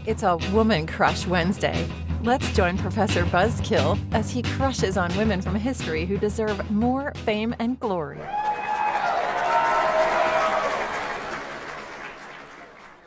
It's a Woman Crush Wednesday. Let's join Professor Buzzkill as he crushes on women from history who deserve more fame and glory.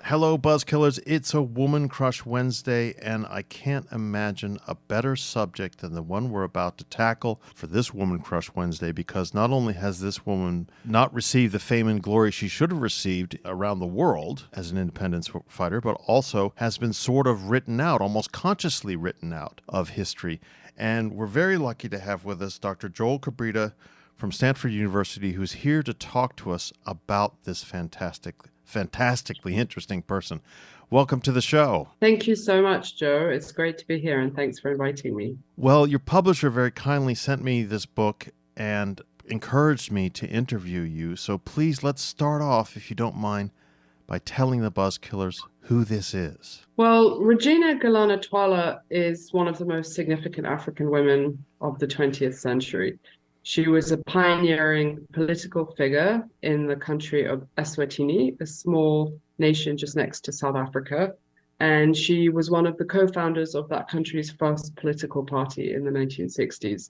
Hello, Buzzkillers. It's a Woman Crush Wednesday, and I can't imagine a better subject than the one we're about to tackle for this Woman Crush Wednesday, because not only has this woman not received the fame and glory she should have received around the world as an independence fighter, but also has been sort of written out, almost consciously written out of history. And we're very lucky to have with us Dr. Joel Cabrita from Stanford University, who's here to talk to us about this fantastically interesting person. Welcome to the show. Thank you so much, Joe. It's great to be here, and thanks for inviting me. Well, your publisher very kindly sent me this book and encouraged me to interview you. So please, let's start off, if you don't mind, by telling the Buzzkillers who this is. Well, Regina Twala is one of the most significant African women of the 20th century. She was a pioneering political figure in the country of Eswatini, a small nation just next to South Africa. And she was one of the co-founders of that country's first political party in the 1960s.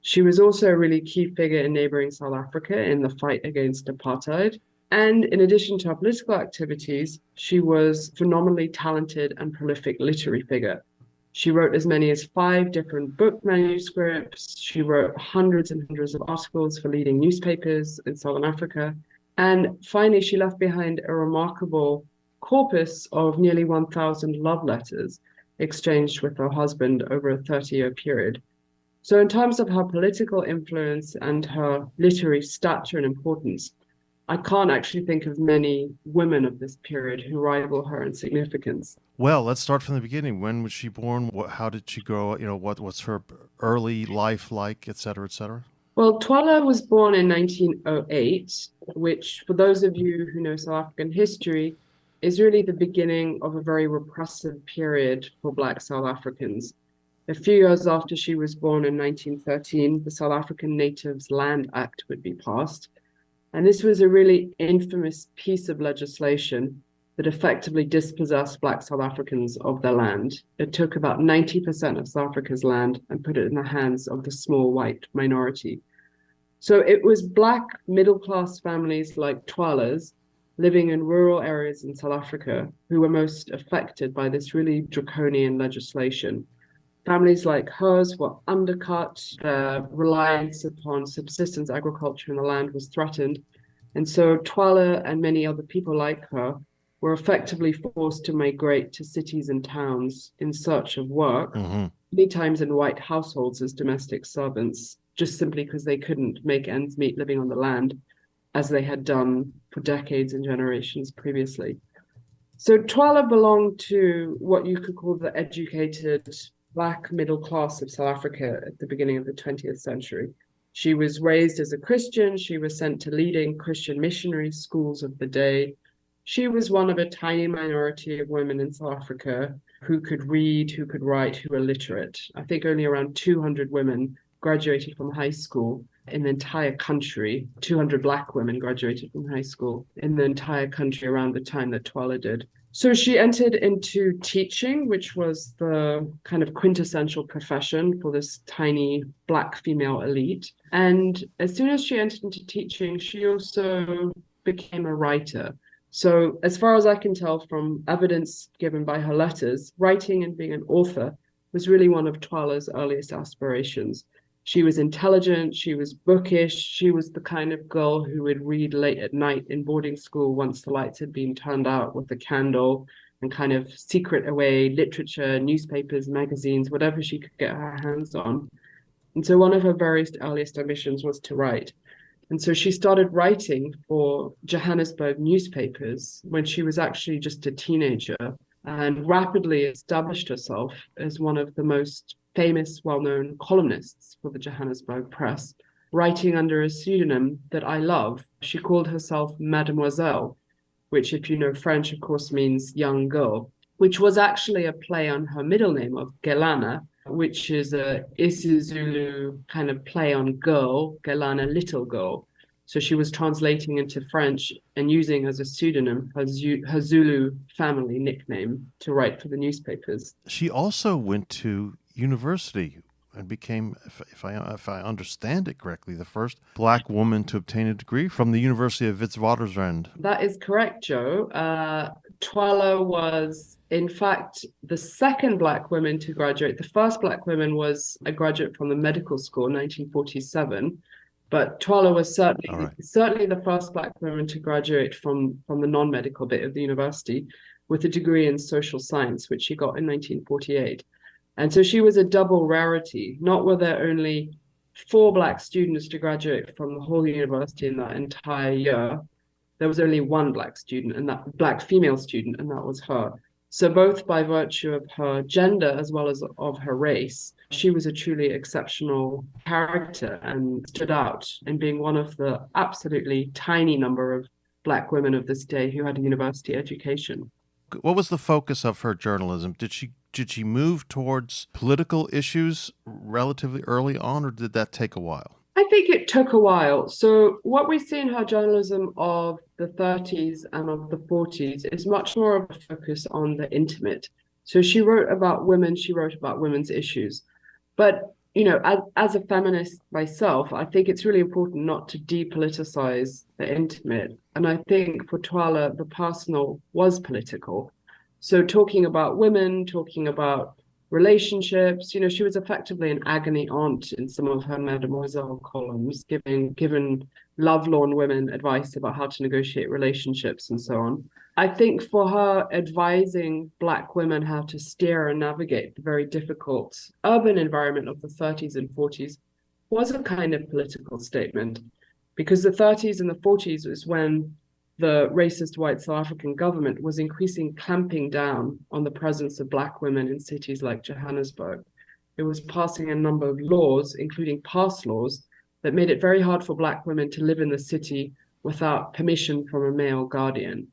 She was also a really key figure in neighboring South Africa in the fight against apartheid. And in addition to her political activities, she was a phenomenally talented and prolific literary figure. She wrote as many as 5 different book manuscripts. She wrote hundreds and hundreds of articles for leading newspapers in Southern Africa. And finally, she left behind a remarkable corpus of nearly 1,000 love letters exchanged with her husband over a 30-year period. So in terms of her political influence and her literary stature and importance, I can't actually think of many women of this period who rival her in significance. Well, let's start from the beginning. When was she born? How did she grow? What's her early life like, et cetera, et cetera? Well, Twala was born in 1908, which, for those of you who know South African history, is really the beginning of a very repressive period for Black South Africans. A few years after she was born in 1913, the South African Natives Land Act would be passed. And this was a really infamous piece of legislation that effectively dispossessed Black South Africans of their land. It took about 90% of South Africa's land and put it in the hands of the small white minority. So it was Black middle-class families like Twala's living in rural areas in South Africa who were most affected by this really draconian legislation. Families like hers were undercut, their reliance upon subsistence agriculture in the land was threatened. And so Twala and many other people like her were effectively forced to migrate to cities and towns in search of work, many times in white households as domestic servants, just simply because they couldn't make ends meet living on the land as they had done for decades and generations previously. So Twala belonged to what you could call the educated Black middle class of South Africa at the beginning of the 20th century. She was raised as a Christian. She was sent to leading Christian missionary schools of the day. She was one of a tiny minority of women in South Africa who could read, who could write, who were literate. I think only around 200 women graduated from high school in the entire country. 200 Black women graduated from high school in the entire country around the time that Twala did. So she entered into teaching, which was the kind of quintessential profession for this tiny Black female elite. And as soon as she entered into teaching, she also became a writer. So as far as I can tell from evidence given by her letters, writing and being an author was really one of Twala's earliest aspirations. She was intelligent, she was bookish, she was the kind of girl who would read late at night in boarding school once the lights had been turned out with a candle and kind of secret away literature, newspapers, magazines, whatever she could get her hands on. And so one of her very earliest ambitions was to write. And so she started writing for Johannesburg newspapers when she was actually just a teenager and rapidly established herself as one of the most famous, well-known columnists for the Johannesburg Press, writing under a pseudonym that I love. She called herself Mademoiselle, which, if you know French, of course, means young girl, which was actually a play on her middle name of Gelana, which is a isiZulu kind of play on girl, Gelana, little girl. So she was translating into French and using as a pseudonym her Zulu family nickname to write for the newspapers. She also went to university and became, if I understand it correctly, the first black woman to obtain a degree from the University of Witwatersrand. That is correct, Joe. Twala was, in fact, the second black woman to graduate. The first black woman was a graduate from the medical school in 1947, but Twala was certainly the first black woman to graduate from the non-medical bit of the university with a degree in social science, which she got in 1948. And so she was a double rarity. Not were there only 4 black students to graduate from the whole university in that entire year. There was only 1 black student, and that black female student, and that was her. So both by virtue of her gender as well as of her race, she was a truly exceptional character and stood out in being one of the absolutely tiny number of black women of this day who had a university education. What was the focus of her journalism? Did she move towards political issues relatively early on, or did that take a while? I think it took a while. So what we see in her journalism of the 30s and of the 40s is much more of a focus on the intimate. So she wrote about women, she wrote about women's issues. But, as a feminist myself, I think it's really important not to depoliticize the intimate. And I think for Twala, the personal was political. So talking about women, talking about relationships, she was effectively an agony aunt in some of her Mademoiselle columns, giving lovelorn women advice about how to negotiate relationships and so on. I think for her, advising Black women how to steer and navigate the very difficult urban environment of the 30s and 40s was a kind of political statement, because the 30s and the 40s was when the racist white South African government was increasingly clamping down on the presence of Black women in cities like Johannesburg. It was passing a number of laws, including pass laws, that made it very hard for Black women to live in the city without permission from a male guardian.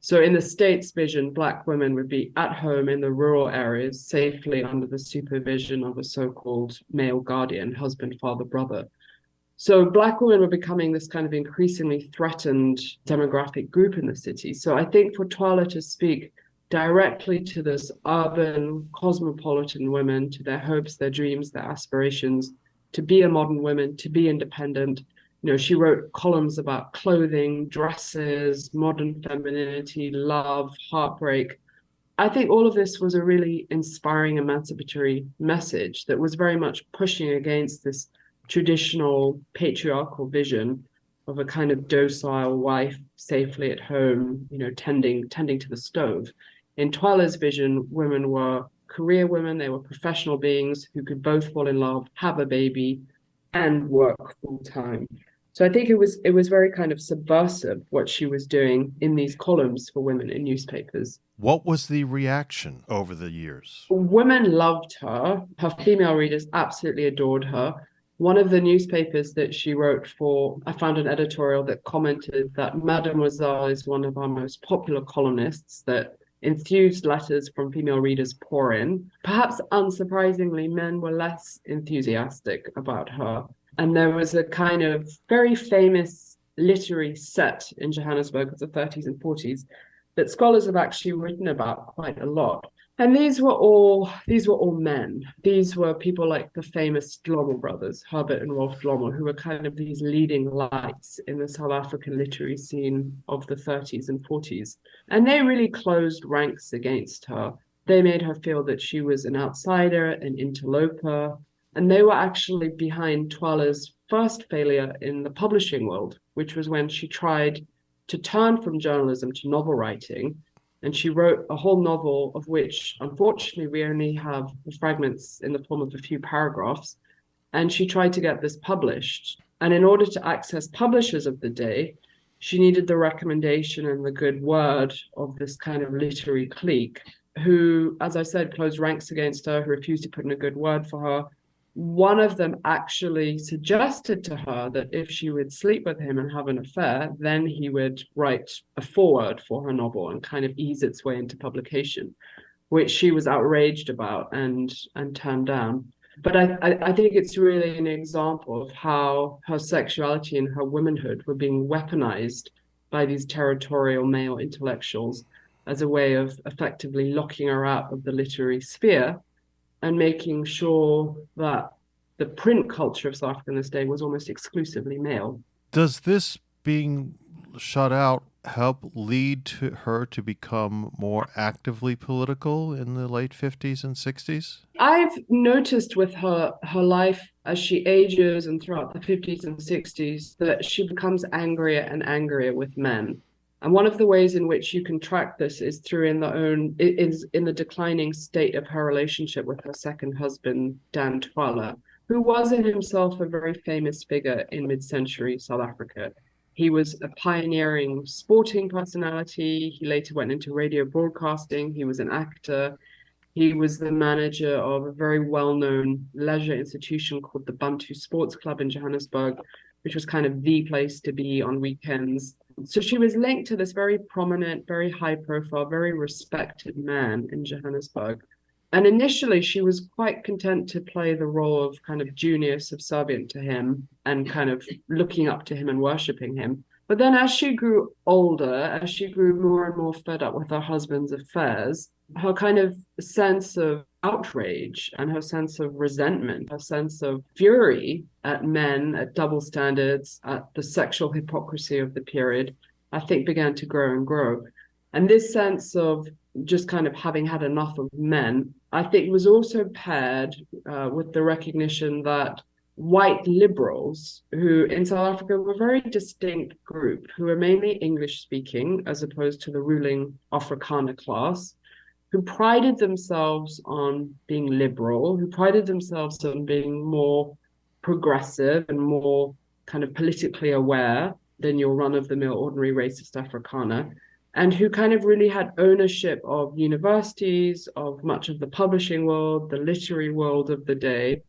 So in the state's vision, Black women would be at home in the rural areas, safely under the supervision of a so-called male guardian, husband, father, brother. So Black women were becoming this kind of increasingly threatened demographic group in the city. So I think for Twala to speak directly to this urban, cosmopolitan women, to their hopes, their dreams, their aspirations, to be a modern woman, to be independent. She wrote columns about clothing, dresses, modern femininity, love, heartbreak. I think all of this was a really inspiring, emancipatory message that was very much pushing against this traditional patriarchal vision of a kind of docile wife safely at home, tending to the stove. In Twala's vision, women were career women, they were professional beings who could both fall in love, have a baby, and work full time. So I think it was very kind of subversive what she was doing in these columns for women in newspapers. What was the reaction over the years? Women loved her. Her female readers absolutely adored her. One of the newspapers that she wrote for, I found an editorial that commented that Mademoiselle is one of our most popular columnists, that enthused letters from female readers pour in. Perhaps unsurprisingly, men were less enthusiastic about her. And there was a kind of very famous literary set in Johannesburg of the 30s and 40s that scholars have actually written about quite a lot. And these were all men. These were people like the famous Dlomo brothers, Herbert and Rolf Dlomo, who were kind of these leading lights in the South African literary scene of the 30s and 40s. And they really closed ranks against her. They made her feel that she was an outsider, an interloper, and they were actually behind Twala's first failure in the publishing world, which was when she tried to turn from journalism to novel writing. And she wrote a whole novel of which, unfortunately, we only have fragments in the form of a few paragraphs. And she tried to get this published. And in order to access publishers of the day, she needed the recommendation and the good word of this kind of literary clique who, as I said, closed ranks against her, who refused to put in a good word for her. One of them actually suggested to her that if she would sleep with him and have an affair, then he would write a foreword for her novel and kind of ease its way into publication, which she was outraged about and turned down. But I think it's really an example of how her sexuality and her womanhood were being weaponized by these territorial male intellectuals as a way of effectively locking her out of the literary sphere and making sure that the print culture of South Africa in this day was almost exclusively male. Does this being shut out help lead to her to become more actively political in the late 50s and 60s? I've noticed with her life as she ages and throughout the 50s and 60s that she becomes angrier and angrier with men. And one of the ways in which you can track this is through in the declining state of her relationship with her second husband, Dan Twala, who was in himself a very famous figure in mid-century South Africa. He was a pioneering sporting personality. He later went into radio broadcasting. He was an actor. He was the manager of a very well-known leisure institution called the Bantu Sports Club in Johannesburg, which was kind of the place to be on weekends. So she was linked to this very prominent, very high-profile, very respected man in Johannesburg. And initially, she was quite content to play the role of kind of junior subservient to him and kind of looking up to him and worshipping him. But then as she grew older, as she grew more and more fed up with her husband's affairs, her kind of sense of outrage and her sense of resentment, her sense of fury at men, at double standards, at the sexual hypocrisy of the period, I think began to grow and grow. And this sense of just kind of having had enough of men, I think was also paired with the recognition that white liberals, who in South Africa were a very distinct group, who were mainly English speaking as opposed to the ruling Afrikaner class, who prided themselves on being liberal, who prided themselves on being more progressive and more kind of politically aware than your run-of-the-mill ordinary racist Afrikaner, and who kind of really had ownership of universities, of much of the publishing world, the literary world of the day.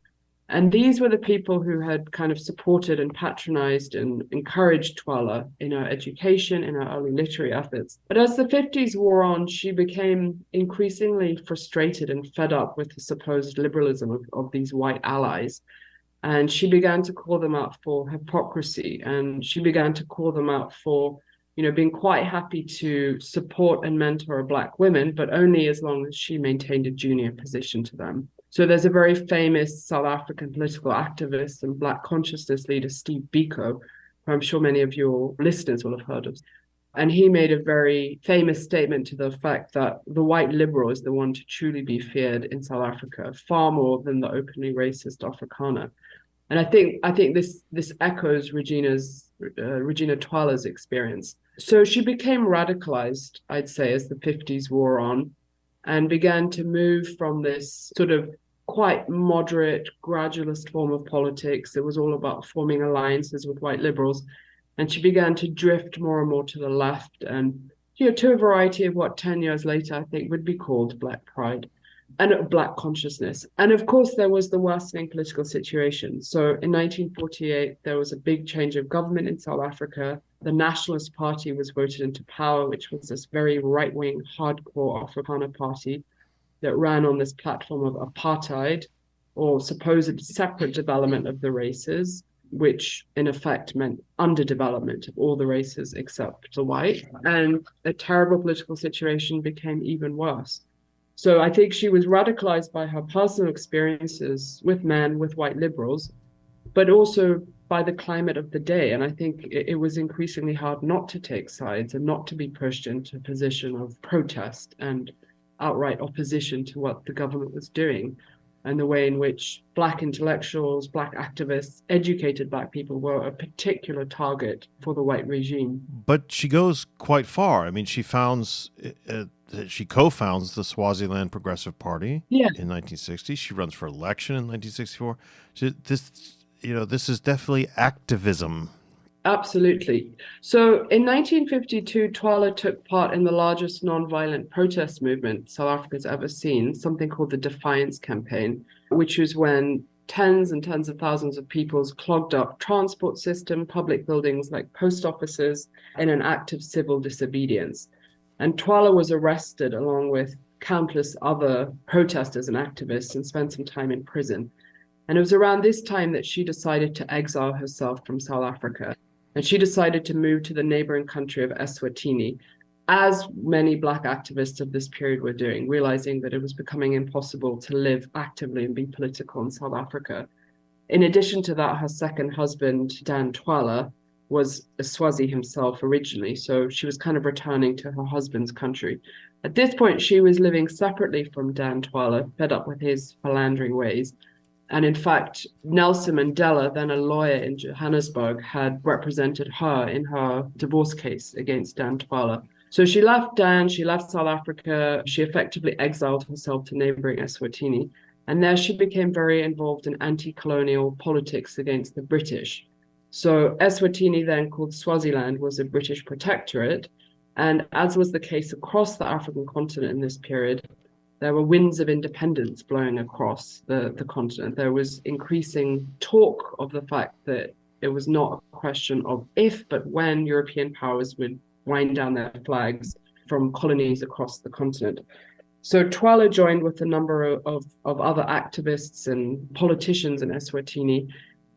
And these were the people who had kind of supported and patronized and encouraged Twala in her education, in her early literary efforts. But as the 50s wore on, she became increasingly frustrated and fed up with the supposed liberalism of these white allies. And she began to call them out for hypocrisy. And she began to call them out for, being quite happy to support and mentor Black women, but only as long as she maintained a junior position to them. So there's a very famous South African political activist and Black consciousness leader, Steve Biko, who I'm sure many of your listeners will have heard of. And he made a very famous statement to the effect that the white liberal is the one to truly be feared in South Africa, far more than the openly racist Afrikaner. And I think this echoes Regina Twala's experience. So she became radicalized, I'd say, as the 50s wore on, and began to move from this sort of quite moderate, gradualist form of politics. It was all about forming alliances with white liberals. And she began to drift more and more to the left and, to a variety of what 10 years later, I think, would be called Black pride and Black consciousness. And of course, there was the worsening political situation. So in 1948, there was a big change of government in South Africa. The Nationalist Party was voted into power, which was this very right-wing, hardcore Afrikaner party that ran on this platform of apartheid, or supposed separate development of the races, which in effect meant underdevelopment of all the races except the white. And a terrible political situation became even worse. So I think she was radicalized by her personal experiences with men, with white liberals, but also by the climate of the day. And I think it was increasingly hard not to take sides and not to be pushed into a position of protest and outright opposition to what the government was doing, and the way in which Black intellectuals, Black activists, educated Black people were a particular target for the white regime. But she goes quite far. I mean, she co-founds the Swaziland Progressive Party in 1960. She runs for election in 1964. This is definitely activism. Absolutely. So in 1952, Twala took part in the largest nonviolent protest movement South Africa's ever seen, something called the Defiance Campaign, which was when tens and tens of thousands of people clogged up transport system, public buildings like post offices, in an act of civil disobedience. And Twala was arrested along with countless other protesters and activists and spent some time in prison. And it was around this time that she decided to exile herself from South Africa. And she decided to move to the neighboring country of Eswatini, as many Black activists of this period were doing, realizing that it was becoming impossible to live actively and be political in South Africa. In addition to that, her second husband, Dan Twala, was a Swazi himself originally, so she was kind of returning to her husband's country. At this point, she was living separately from Dan Twala, fed up with his philandering ways. And in fact, Nelson Mandela, then a lawyer in Johannesburg, had represented her in her divorce case against Dan Twala. So she left Dan, she left South Africa, she effectively exiled herself to neighboring Eswatini. And there she became very involved in anti-colonial politics against the British. So Eswatini, then called Swaziland, was a British protectorate. And as was the case across the African continent in this period, there were winds of independence blowing across the continent. There was increasing talk of the fact that it was not a question of if, but when European powers would wind down their flags from colonies across the continent. So Twala joined with a number of other activists and politicians in Eswatini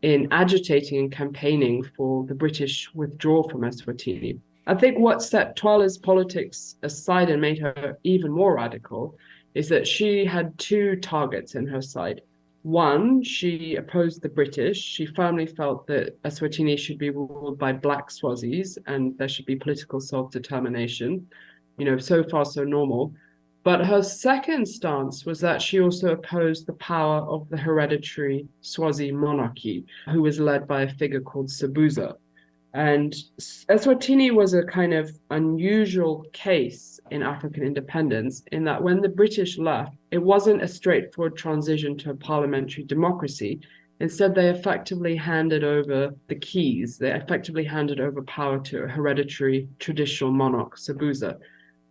in agitating and campaigning for the British withdrawal from Eswatini. I think what set Twala's politics aside and made her even more radical is that she had two targets in her side. One, she opposed the British. She firmly felt that Eswatini should be ruled by Black Swazis and there should be political self-determination. So far so normal. But her second stance was that she also opposed the power of the hereditary Swazi monarchy, who was led by a figure called Sobhuza. And Eswatini was a kind of unusual case in African independence in that when the British left, it wasn't a straightforward transition to a parliamentary democracy. Instead, they effectively handed over the keys. They effectively handed over power to a hereditary traditional monarch, Sobhuza,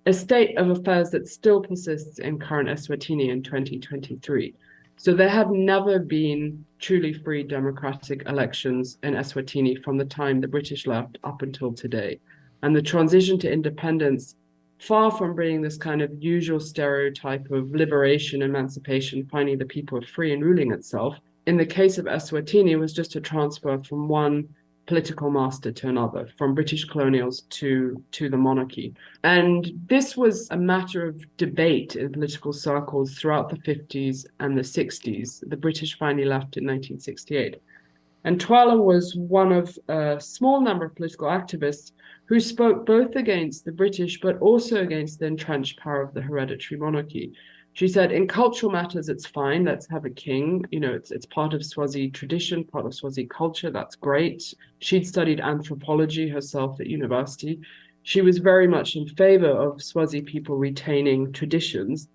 a state of affairs that still persists in current Eswatini in 2023. So there have never been truly free democratic elections in Eswatini from the time the British left up until today. And the transition to independence, far from being this kind of usual stereotype of liberation, emancipation, finding the people free and ruling itself, in the case of Eswatini was just a transfer from one political master to another, from British colonials to the monarchy. And this was a matter of debate in political circles throughout the 50s and the 60s. The British finally left in 1968. And Twala was one of a small number of political activists who spoke both against the British, but also against the entrenched power of the hereditary monarchy. She said, in cultural matters, it's fine. Let's have a king. It's part of Swazi tradition, part of Swazi culture. That's great. She'd studied anthropology herself at university. She was very much in favor of Swazi people retaining traditions,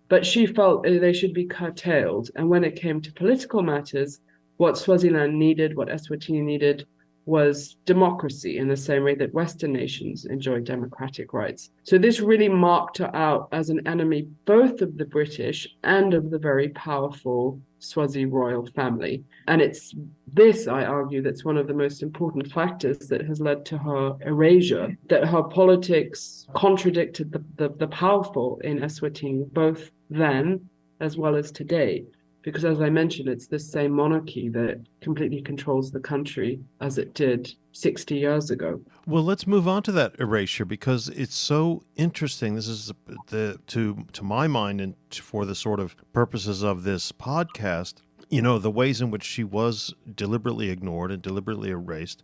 but she felt they should be curtailed. And when it came to political matters, what Swaziland needed, what Eswatini needed, was democracy in the same way that Western nations enjoy democratic rights. So this really marked her out as an enemy both of the British and of the very powerful Swazi royal family. And it's this, I argue, that's one of the most important factors that has led to her erasure, that her politics contradicted the powerful in Eswatini, both then as well as today. Because as I mentioned, it's this same monarchy that completely controls the country as it did 60 years ago. Well, let's move on to that erasure because it's so interesting. This is to my mind and for the sort of purposes of this podcast, the ways in which she was deliberately ignored and deliberately erased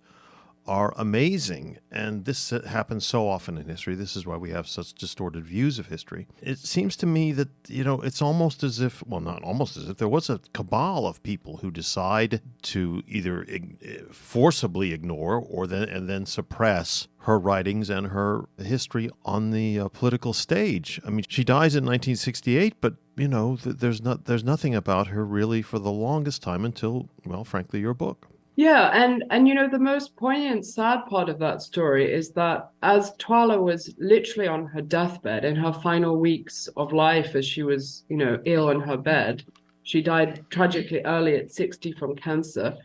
are amazing. And this happens so often in history. This is why we have such distorted views of history. It seems to me that, it's almost as if, well, not almost as if, there was a cabal of people who decide to either forcibly ignore and then suppress her writings and her history on the political stage. I mean, she dies in 1968, but, there's nothing about her really for the longest time until, well, frankly, your book. Yeah, and the most poignant, sad part of that story is that as Twala was literally on her deathbed in her final weeks of life, as she was, ill in her bed, she died tragically early at 60 from cancer.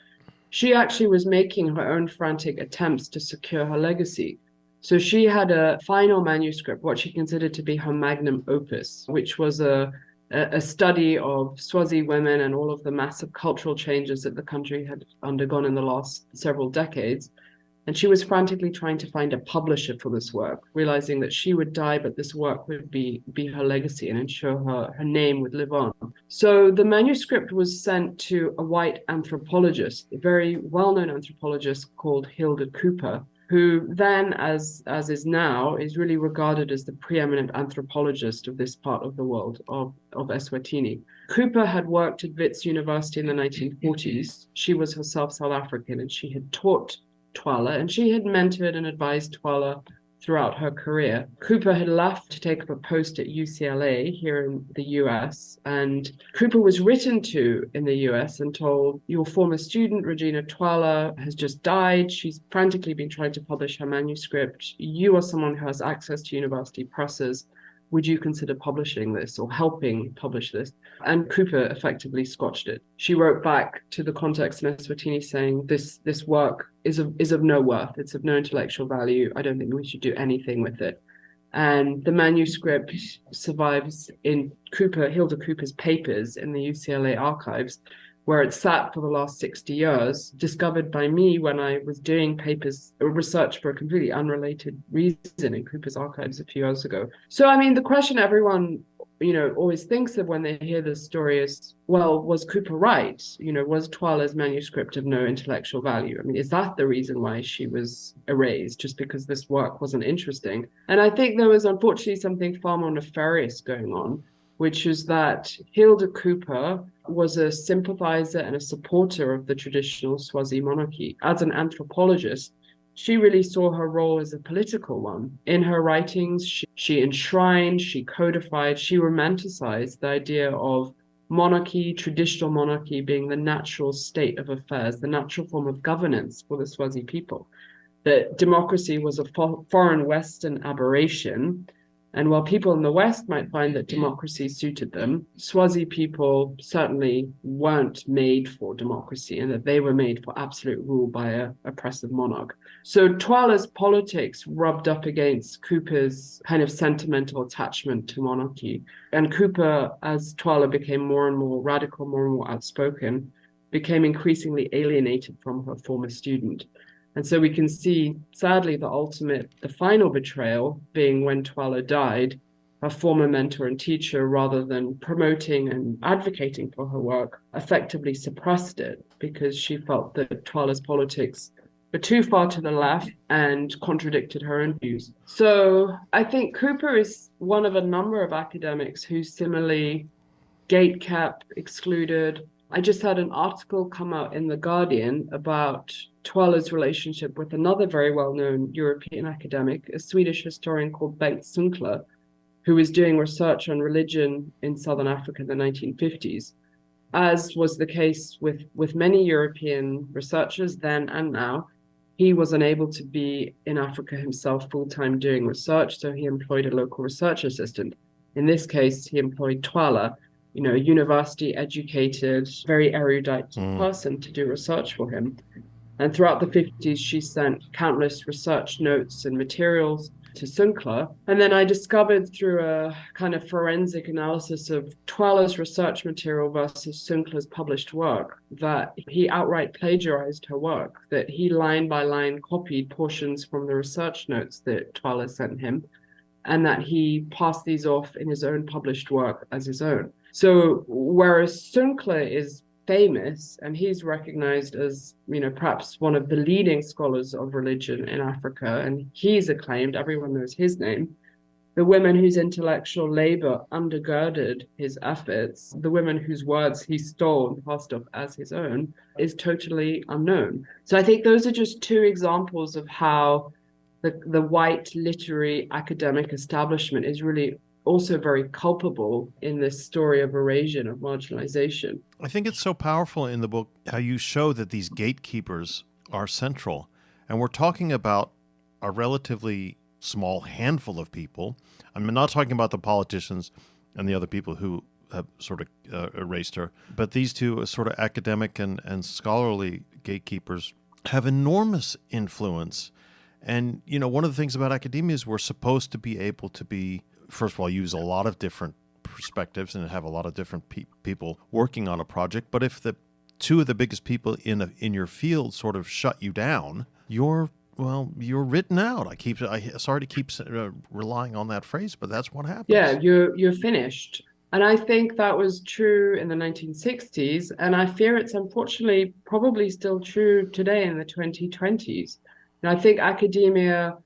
She actually was making her own frantic attempts to secure her legacy. So she had a final manuscript, what she considered to be her magnum opus, which was a a study of Swazi women and all of the massive cultural changes that the country had undergone in the last several decades. And she was frantically trying to find a publisher for this work, realizing that she would die, but this work would be her legacy and ensure her name would live on. So the manuscript was sent to a white anthropologist, a very well-known anthropologist called Hilda Cooper, who then, as is now, is really regarded as the preeminent anthropologist of this part of the world, of Eswatini. Cooper had worked at Wits University in the 1940s. She was herself South African, and she had taught Twala, and she had mentored and advised Twala throughout her career. Cooper had left to take up a post at UCLA here in the US, and Cooper was written to in the US and told, your former student, Regina Twala, has just died. She's frantically been trying to publish her manuscript. You are someone who has access to university presses. Would you consider publishing this or helping publish this? And Cooper effectively scotched it. She wrote back to the context in Eswatini saying, this work is of no worth. It's of no intellectual value. I don't think we should do anything with it. And the manuscript survives in Hilda Cooper's papers in the UCLA archives, where it sat for the last 60 years, discovered by me when I was doing research for a completely unrelated reason in Cooper's archives a few years ago. So, I mean, the question everyone, always thinks of when they hear this story is, well, was Cooper right? Was Twala's manuscript of no intellectual value? I mean, is that the reason why she was erased, just because this work wasn't interesting? And I think there was unfortunately something far more nefarious going on, which is that Hilda Cooper was a sympathizer and a supporter of the traditional Swazi monarchy. As an anthropologist, she really saw her role as a political one. In her writings, she enshrined, she codified, she romanticized the idea of monarchy, traditional monarchy being the natural state of affairs, the natural form of governance for the Swazi people. That democracy was a foreign Western aberration. And while people in the West might find that democracy suited them, Swazi people certainly weren't made for democracy, and that they were made for absolute rule by an oppressive monarch. So Twala's politics rubbed up against Cooper's kind of sentimental attachment to monarchy. And Cooper, as Twala became more and more radical, more and more outspoken, became increasingly alienated from her former student. And so we can see, sadly, the final betrayal being when Twala died, her former mentor and teacher, rather than promoting and advocating for her work, effectively suppressed it because she felt that Twala's politics were too far to the left and contradicted her own views. So I think Cooper is one of a number of academics who similarly gatekept, excluded. I just had an article come out in The Guardian about Twala's relationship with another very well-known European academic, a Swedish historian called Bengt Sunkler, who was doing research on religion in Southern Africa in the 1950s. As was the case with many European researchers then and now, he was unable to be in Africa himself full-time doing research, so he employed a local research assistant. In this case, he employed Twala, a university-educated, very erudite person to do research for him. And throughout the 50s, she sent countless research notes and materials to Sunkler. And then I discovered through a kind of forensic analysis of Twala's research material versus Sunkler's published work that he outright plagiarized her work, that he line by line copied portions from the research notes that Twala sent him, and that he passed these off in his own published work as his own. So whereas Sunkler is famous and he's recognized as, perhaps one of the leading scholars of religion in Africa, and he's acclaimed, everyone knows his name, the women whose intellectual labor undergirded his efforts, the women whose words he stole and passed off as his own, is totally unknown. So I think those are just two examples of how the white literary academic establishment is really also very culpable in this story of erasure, of marginalization. I think it's so powerful in the book how you show that these gatekeepers are central. And we're talking about a relatively small handful of people. I'm not talking about the politicians and the other people who have sort of erased her, but these two sort of academic and scholarly gatekeepers have enormous influence. And, one of the things about academia is we're supposed to be able to be, first of all, use a lot of different perspectives and have a lot of different people working on a project. But if the two of the biggest people in your field sort of shut you down, you're written out. Sorry to keep relying on that phrase, but that's what happens. Yeah, you're finished. And I think that was true in the 1960s, and I fear it's unfortunately probably still true today in the 2020s. And I think academia,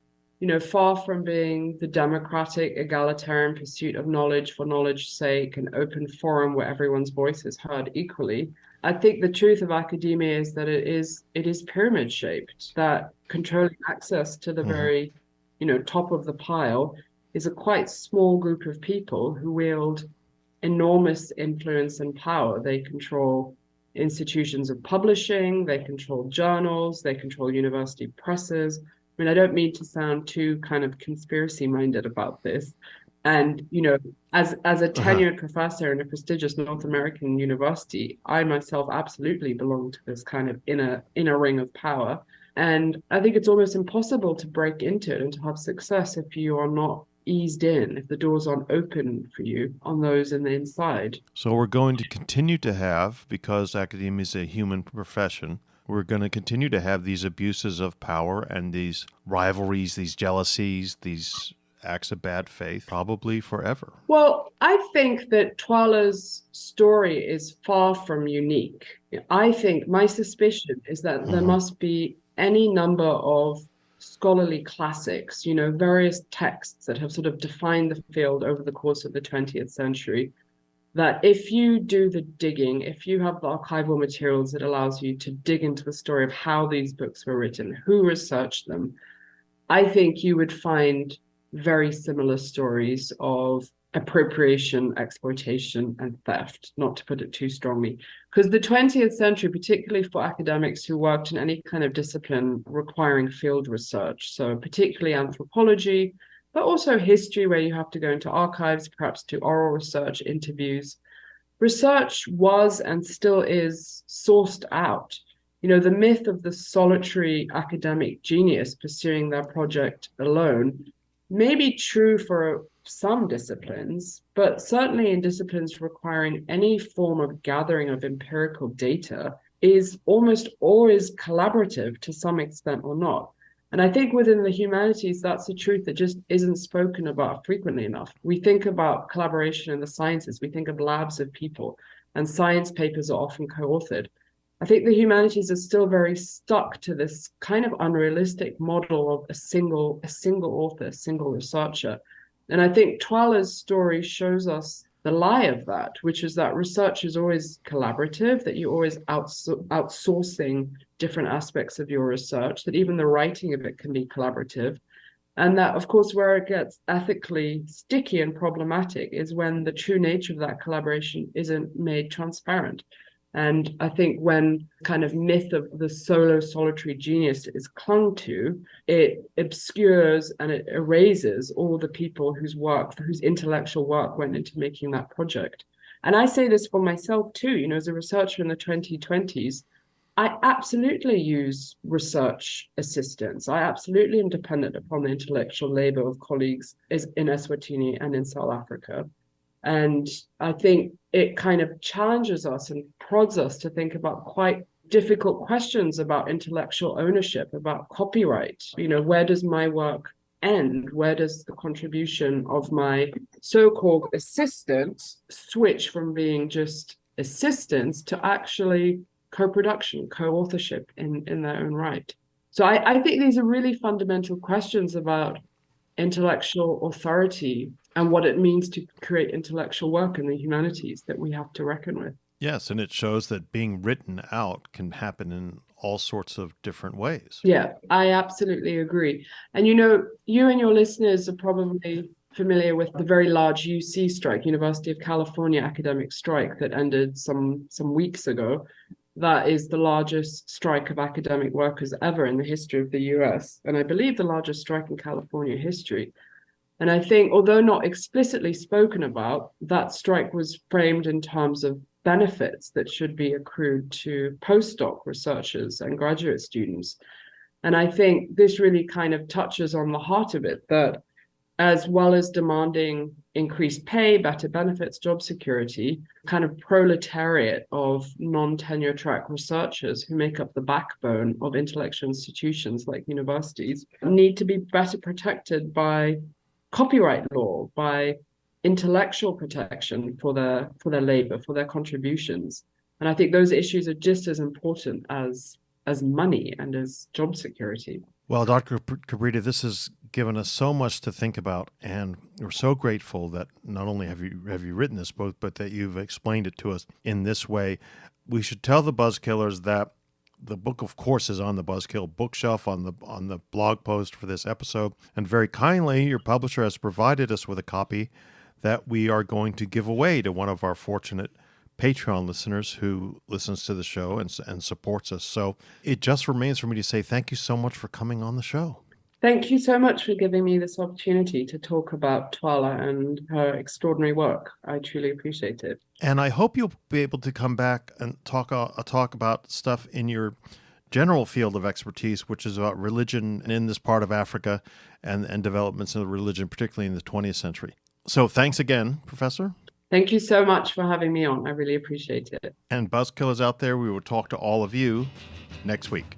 far from being the democratic, egalitarian pursuit of knowledge for knowledge's sake, an open forum where everyone's voice is heard equally, I think the truth of academia is that it is pyramid shaped, that controlling access to the very, top of the pile is a quite small group of people who wield enormous influence and power. They control institutions of publishing, they control journals, they control university presses. I mean, I don't mean to sound too kind of conspiracy minded about this. And, as a tenured professor in a prestigious North American university, I myself absolutely belong to this kind of inner ring of power. And I think it's almost impossible to break into it and to have success if you are not eased in, if the doors aren't open for you on those in the inside. So we're going to continue to have, because academia is a human profession, we're going to continue to have these abuses of power and these rivalries, these jealousies, these acts of bad faith, probably forever. Well, I think that Twala's story is far from unique. I think my suspicion is that there must be any number of scholarly classics, various texts that have sort of defined the field over the course of the 20th century, that if you do the digging, if you have the archival materials that allows you to dig into the story of how these books were written, who researched them, I think you would find very similar stories of appropriation, exploitation, and theft, not to put it too strongly. Because the 20th century, particularly for academics who worked in any kind of discipline requiring field research, so particularly anthropology, but also history, where you have to go into archives, perhaps do oral research, interviews, research was and still is sourced out. The myth of the solitary academic genius pursuing their project alone may be true for some disciplines, but certainly in disciplines requiring any form of gathering of empirical data is almost always collaborative to some extent or not. And I think within the humanities, that's a truth that just isn't spoken about frequently enough. We think about collaboration in the sciences, we think of labs of people, and science papers are often co-authored. I think the humanities are still very stuck to this kind of unrealistic model of a single author, a single researcher. And I think Twala's story shows us the lie of that, which is that research is always collaborative, that you're always outsourcing different aspects of your research, that even the writing of it can be collaborative. And that, of course, where it gets ethically sticky and problematic is when the true nature of that collaboration isn't made transparent. And I think when kind of myth of the solitary genius is clung to, it obscures and it erases all the people whose intellectual work went into making that project. And I say this for myself too, as a researcher in the 2020s, I absolutely use research assistance. I absolutely am dependent upon the intellectual labor of colleagues in Eswatini and in South Africa. And I think it kind of challenges us and prods us to think about quite difficult questions about intellectual ownership, about copyright. Where does my work end? Where does the contribution of my so-called assistant switch from being just assistance to actually co-production, co-authorship in their own right? So I think these are really fundamental questions about intellectual authority and what it means to create intellectual work in the humanities that we have to reckon with. Yes, and it shows that being written out can happen in all sorts of different ways. Yeah, I absolutely agree. And you and your listeners are probably familiar with the very large UC strike, University of California academic strike that ended some weeks ago. That is the largest strike of academic workers ever in the history of the US, and I believe the largest strike in California history. And I think, although not explicitly spoken about, that strike was framed in terms of benefits that should be accrued to postdoc researchers and graduate students. And I think this really kind of touches on the heart of it, that as well as demanding increased pay, better benefits, job security, kind of proletariat of non-tenure track researchers who make up the backbone of intellectual institutions like universities need to be better protected by copyright law, by intellectual protection for their labor, for their contributions. And I think those issues are just as important as money and as job security. Well, Dr. Cabrita, this has given us so much to think about, and we're so grateful that not only have you written this book, but that you've explained it to us in this way. We should tell the Buzzkillers that the book, of course, is on the Buzzkill bookshelf on the blog post for this episode, and very kindly, your publisher has provided us with a copy that we are going to give away to one of our fortunate Patreon listeners who listens to the show and supports us. So it just remains for me to say thank you so much for coming on the show. Thank you so much for giving me this opportunity to talk about Twala and her extraordinary work. I truly appreciate it. And I hope you'll be able to come back and talk about stuff in your general field of expertise, which is about religion in this part of Africa and developments in religion, particularly in the 20th century. So thanks again, Professor. Thank you so much for having me on. I really appreciate it. And Buzzkillers out there, we will talk to all of you next week.